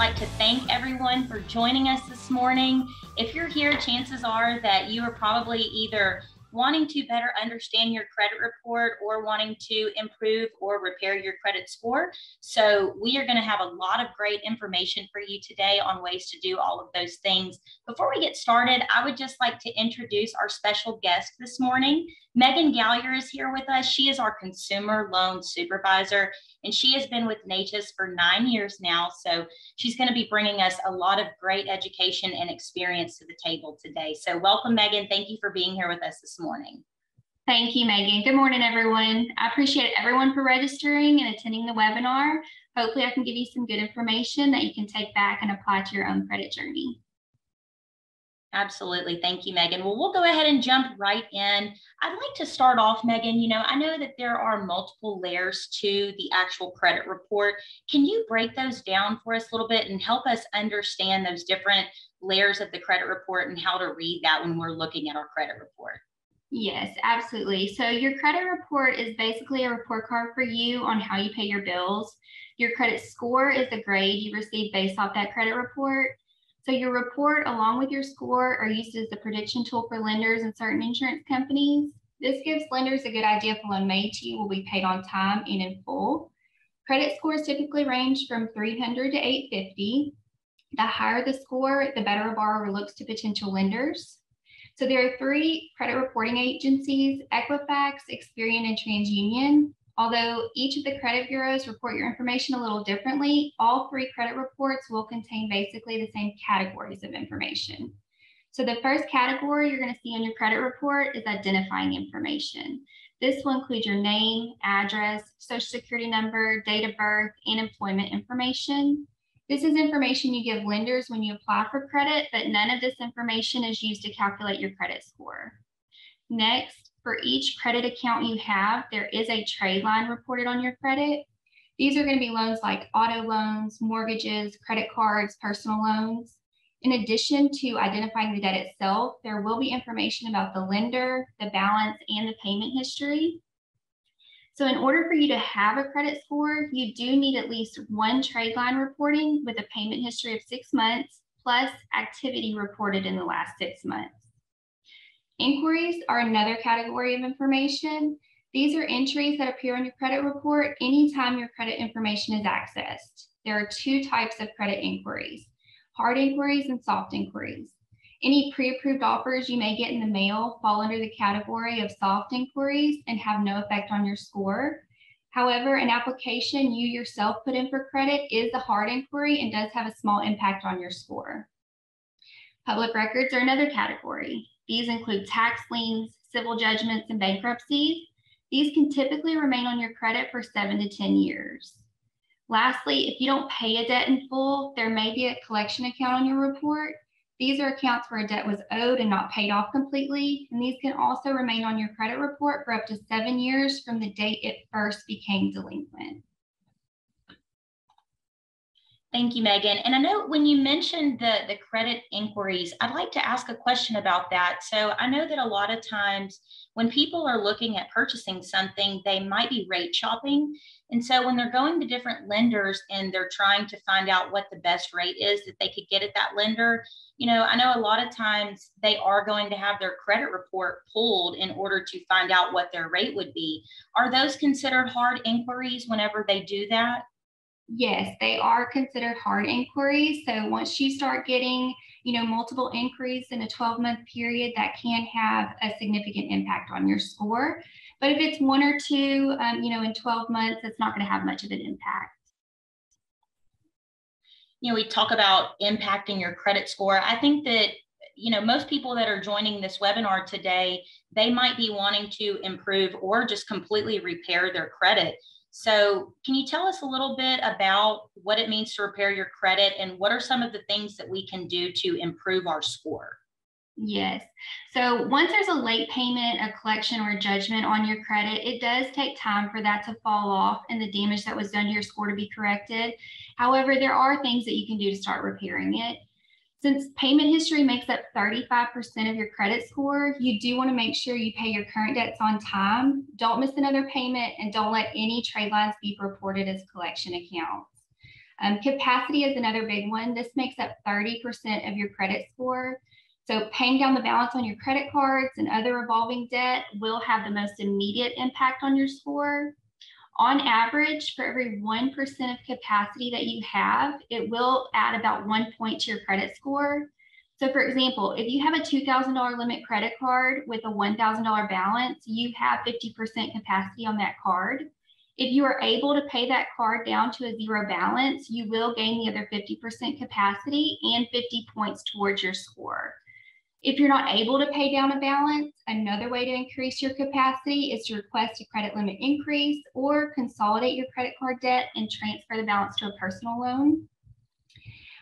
like to thank everyone for joining us this morning. If you're here, chances are that you are probably either wanting to better understand your credit report or wanting to improve or repair your credit score. So we are going to have a lot of great information for you today on ways to do all of those things. Before we get started, I would just like to introduce our special guest this morning. Megan Gallier is here with us. She is our Consumer Loan Supervisor, and she has been with Neches for 9 years now. So she's going to be bringing us a lot of great education and experience to the table today. So welcome, Megan. Thank you for being here with us this morning. Thank you, Megan. Good morning, everyone. I appreciate everyone for registering and attending the webinar. Hopefully I can give you some good information that you can take back and apply to your own credit journey. Absolutely. Thank you, Megan. Well, we'll go ahead and jump right in. I'd like to start off, Megan, I know that there are multiple layers to the actual credit report. Can you break those down for us a little bit and help us understand those different layers of the credit report and how to read that when we're looking at our credit report? Yes, absolutely. So your credit report is basically a report card for you on how you pay your bills. Your credit score is the grade you receive based off that credit report. So your report, along with your score, are used as the prediction tool for lenders and certain insurance companies. This gives lenders a good idea if a loan made to you will be paid on time and in full. Credit scores typically range from 300 to 850. The higher the score, the better a borrower looks to potential lenders. So there are 3 credit reporting agencies: Equifax, Experian, and TransUnion. Although each of the credit bureaus report your information a little differently, all 3 credit reports will contain basically the same categories of information. So the first category you're going to see on your credit report is identifying information. This will include your name, address, social security number, date of birth, and employment information. This is information you give lenders when you apply for credit, but none of this information is used to calculate your credit score. Next, for each credit account you have, there is a trade line reported on your credit. These are going to be loans like auto loans, mortgages, credit cards, personal loans. In addition to identifying the debt itself, there will be information about the lender, the balance, and the payment history. So in order for you to have a credit score, you do need at least 1 trade line reporting with a payment history of 6 months, plus activity reported in the last 6 months. Inquiries are another category of information. These are entries that appear on your credit report anytime your credit information is accessed. There are 2 types of credit inquiries: hard inquiries and soft inquiries. Any pre-approved offers you may get in the mail fall under the category of soft inquiries and have no effect on your score. However, an application you yourself put in for credit is a hard inquiry and does have a small impact on your score. Public records are another category. These include tax liens, civil judgments, and bankruptcies. These can typically remain on your credit for 7 to 10 years. Lastly, if you don't pay a debt in full, there may be a collection account on your report. These are accounts where a debt was owed and not paid off completely, and these can also remain on your credit report for up to 7 years from the date it first became delinquent. Thank you, Megan. And I know when you mentioned the credit inquiries, I'd like to ask a question about that. So I know that a lot of times when people are looking at purchasing something, they might be rate shopping. And so when they're going to different lenders and they're trying to find out what the best rate is that they could get at that lender, I know a lot of times they are going to have their credit report pulled in order to find out what their rate would be. Are those considered hard inquiries whenever they do that? Yes, they are considered hard inquiries. So once you start getting, multiple inquiries in a 12-month period, that can have a significant impact on your score. But if it's 1 or 2, in 12 months, it's not going to have much of an impact. We talk about impacting your credit score. I think that, most people that are joining this webinar today, they might be wanting to improve or just completely repair their credit. So can you tell us a little bit about what it means to repair your credit and what are some of the things that we can do to improve our score? Yes. So once there's a late payment, a collection, or a judgment on your credit, it does take time for that to fall off and the damage that was done to your score to be corrected. However, there are things that you can do to start repairing it. Since payment history makes up 35% of your credit score, you do want to make sure you pay your current debts on time, don't miss another payment, and don't let any trade lines be reported as collection accounts. Capacity is another big one. This makes up 30% of your credit score. So paying down the balance on your credit cards and other revolving debt will have the most immediate impact on your score. On average, for every 1% of capacity that you have, it will add about 1 point to your credit score. So for example, if you have a $2,000 limit credit card with a $1,000 balance, you have 50% capacity on that card. If you are able to pay that card down to a zero balance, you will gain the other 50% capacity and 50 points towards your score. If you're not able to pay down a balance, another way to increase your capacity is to request a credit limit increase or consolidate your credit card debt and transfer the balance to a personal loan.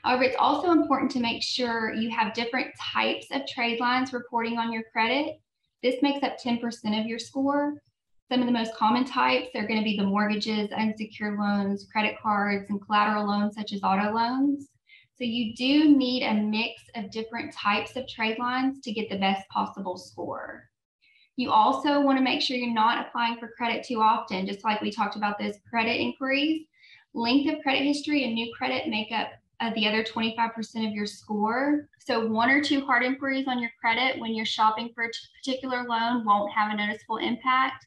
However, it's also important to make sure you have different types of trade lines reporting on your credit. This makes up 10% of your score. Some of the most common types are going to be the mortgages, unsecured loans, credit cards, and collateral loans such as auto loans. So you do need a mix of different types of trade lines to get the best possible score. You also want to make sure you're not applying for credit too often, just like we talked about those credit inquiries. Length of credit history and new credit make up the other 25% of your score. So 1 or 2 hard inquiries on your credit when you're shopping for a particular loan won't have a noticeable impact.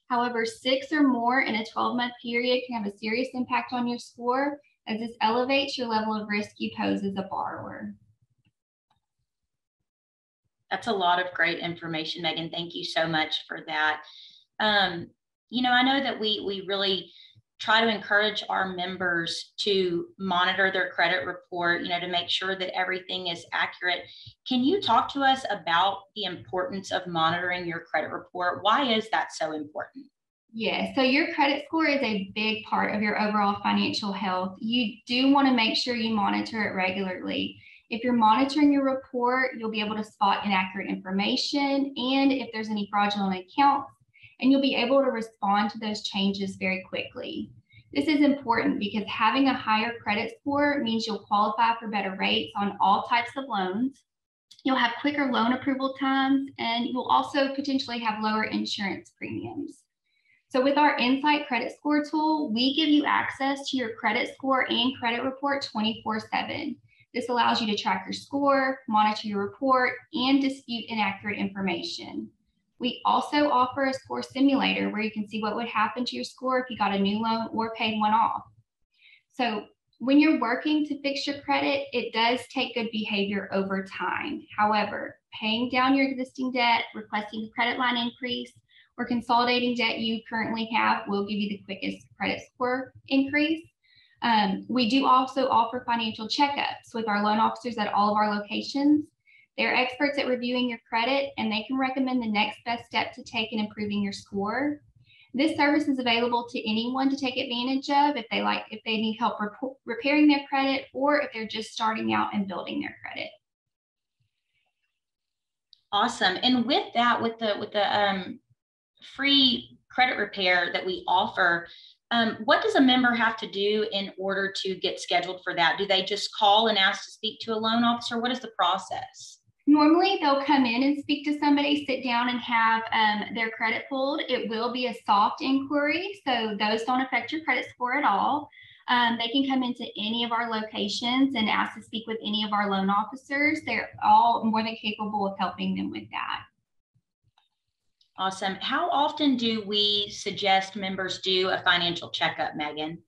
However, 6 or more in a 12-month period can have a serious impact on your score, as this elevates your level of risk you pose as a borrower. That's a lot of great information, Megan. Thank you so much for that. You know, I know that we really try to encourage our members to monitor their credit report, you know, to make sure that everything is accurate. Can you talk to us about the importance of monitoring your credit report? Why is that so important? Yeah, so your credit score is a big part of your overall financial health. You do want to make sure you monitor it regularly. If you're monitoring your report, you'll be able to spot inaccurate information and if there's any fraudulent accounts, and you'll be able to respond to those changes very quickly. This is important because having a higher credit score means you'll qualify for better rates on all types of loans. You'll have quicker loan approval times, and you'll also potentially have lower insurance premiums. So with our Insight Credit Score tool, we give you access to your credit score and credit report 24/7. This allows you to track your score, monitor your report, and dispute inaccurate information. We also offer a score simulator where you can see what would happen to your score if you got a new loan or paid one off. So when you're working to fix your credit, it does take good behavior over time. However, paying down your existing debt, requesting a credit line increase, or consolidating debt you currently have will give you the quickest credit score increase. We do also offer financial checkups with our loan officers at all of our locations. They're experts at reviewing your credit, and they can recommend the next best step to take in improving your score. This service is available to anyone to take advantage of if they need help repairing their credit or if they're just starting out and building their credit. Awesome. And with that, with the free credit repair that we offer, what does a member have to do in order to get scheduled for that? Do they just call and ask to speak to a loan officer? What is the process? Normally, they'll come in and speak to somebody, sit down and have their credit pulled. It will be a soft inquiry, so those don't affect your credit score at all. They can come into any of our locations and ask to speak with any of our loan officers. They're all more than capable of helping them with that. Awesome. How often do we suggest members do a financial checkup, Megan?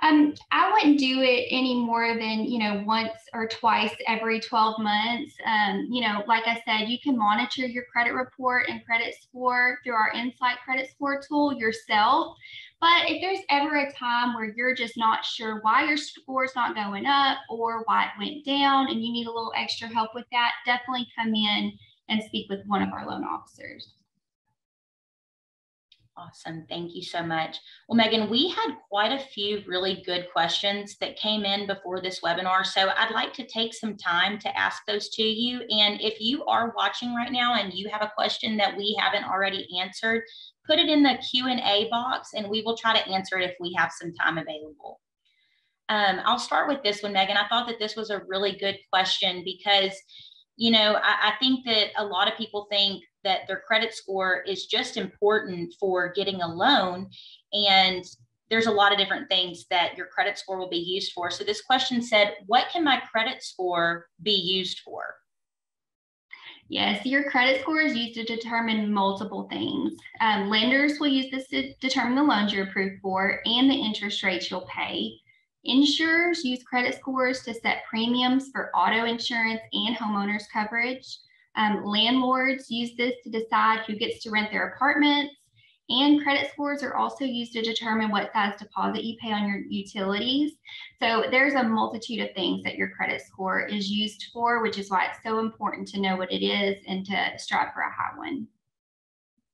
I wouldn't do it any more than, once or twice every 12 months. Like I said, you can monitor your credit report and credit score through our Insight Credit Score tool yourself. But if there's ever a time where you're just not sure why your score is not going up or why it went down and you need a little extra help with that, definitely come in and speak with one of our loan officers. Awesome. Thank you so much. Well, Megan, we had quite a few really good questions that came in before this webinar. So I'd like to take some time to ask those to you. And if you are watching right now and you have a question that we haven't already answered, put it in the Q&A box and we will try to answer it if we have some time available. I'll start with this one, Megan. I thought that this was a really good question because, I think that a lot of people think that their credit score is just important for getting a loan. And there's a lot of different things that your credit score will be used for. So this question said, what can my credit score be used for? Yes, your credit score is used to determine multiple things. Lenders will use this to determine the loans you're approved for and the interest rates you'll pay. Insurers use credit scores to set premiums for auto insurance and homeowners coverage. Landlords use this to decide who gets to rent their apartments. And credit scores are also used to determine what size deposit you pay on your utilities. So there's a multitude of things that your credit score is used for, which is why it's so important to know what it is and to strive for a high one.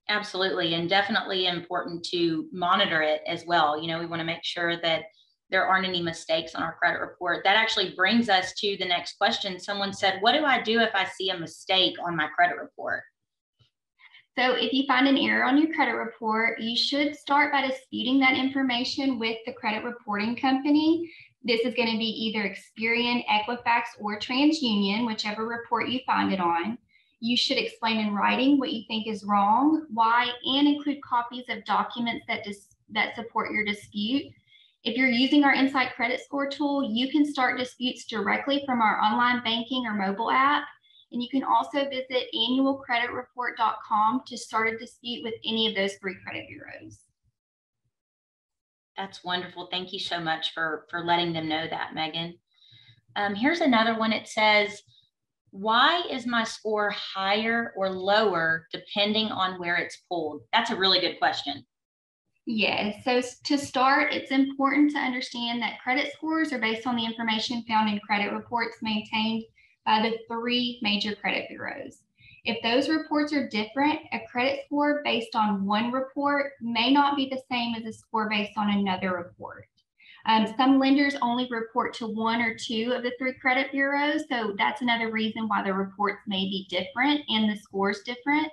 Absolutely, and definitely important to monitor it as well. You know, we want to make sure that there aren't any mistakes on our credit report. That actually brings us to the next question. Someone said, what do I do if I see a mistake on my credit report? So if you find an error on your credit report, you should start by disputing that information with the credit reporting company. This is going to be either Experian, Equifax, or TransUnion, whichever report you find it on. You should explain in writing what you think is wrong, why, and include copies of documents that support your dispute. If you're using our Insight Credit Score tool, you can start disputes directly from our online banking or mobile app. And you can also visit annualcreditreport.com to start a dispute with any of those 3 credit bureaus. That's wonderful. Thank you so much for letting them know that, Megan. Here's another one. It says, why is my score higher or lower depending on where it's pulled? That's a really good question. Yes. So to start, it's important to understand that credit scores are based on the information found in credit reports maintained by the 3 major credit bureaus. If those reports are different, a credit score based on one report may not be the same as a score based on another report. Some lenders only report to 1 or 2 of the 3 credit bureaus, so that's another reason why the reports may be different and the scores different.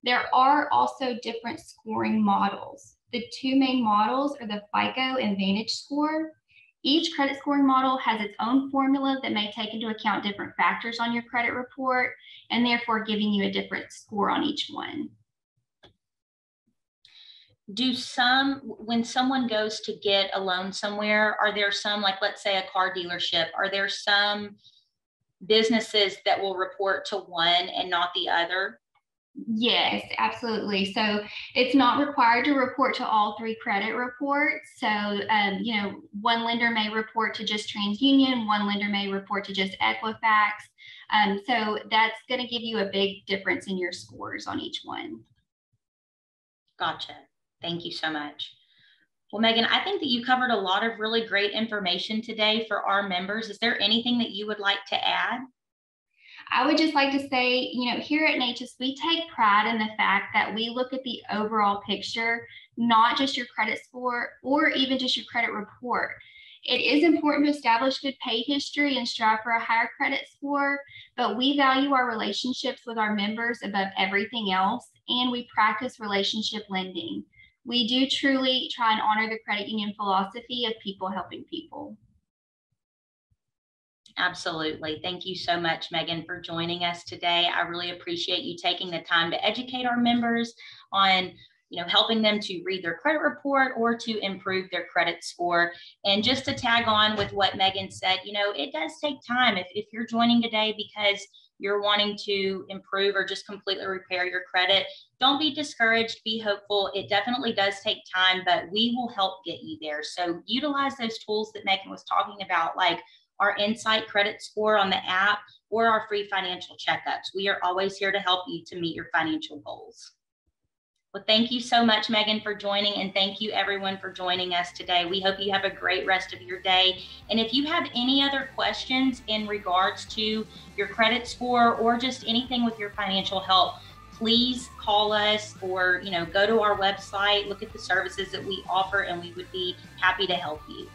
There are also different scoring models. The 2 main models are the FICO and Vantage score. Each credit scoring model has its own formula that may take into account different factors on your credit report and therefore giving you a different score on each one. When someone goes to get a loan somewhere, are there some, like let's say a car dealership, are there some businesses that will report to one and not the other? Yes, absolutely. So it's not required to report to all 3 credit reports. So, one lender may report to just TransUnion, one lender may report to just Equifax. So that's going to give you a big difference in your scores on each one. Gotcha. Thank you so much. Well, Megan, I think that you covered a lot of really great information today for our members. Is there anything that you would like to add? I would just like to say, here at Neches, we take pride in the fact that we look at the overall picture, not just your credit score or even just your credit report. It is important to establish good pay history and strive for a higher credit score, but we value our relationships with our members above everything else, and we practice relationship lending. We do truly try and honor the credit union philosophy of people helping people. Absolutely. Thank you so much, Megan, for joining us today. I really appreciate you taking the time to educate our members on, helping them to read their credit report or to improve their credit score. And just to tag on with what Megan said, it does take time. If you're joining today because you're wanting to improve or just completely repair your credit, don't be discouraged, be hopeful. It definitely does take time, but we will help get you there. So utilize those tools that Megan was talking about, like our Insight credit score on the app or our free financial checkups. We are always here to help you to meet your financial goals. Well, thank you so much, Megan, for joining, and thank you everyone for joining us today. We hope you have a great rest of your day. And if you have any other questions in regards to your credit score or just anything with your financial health, please call us or go to our website, look at the services that we offer, and we would be happy to help you.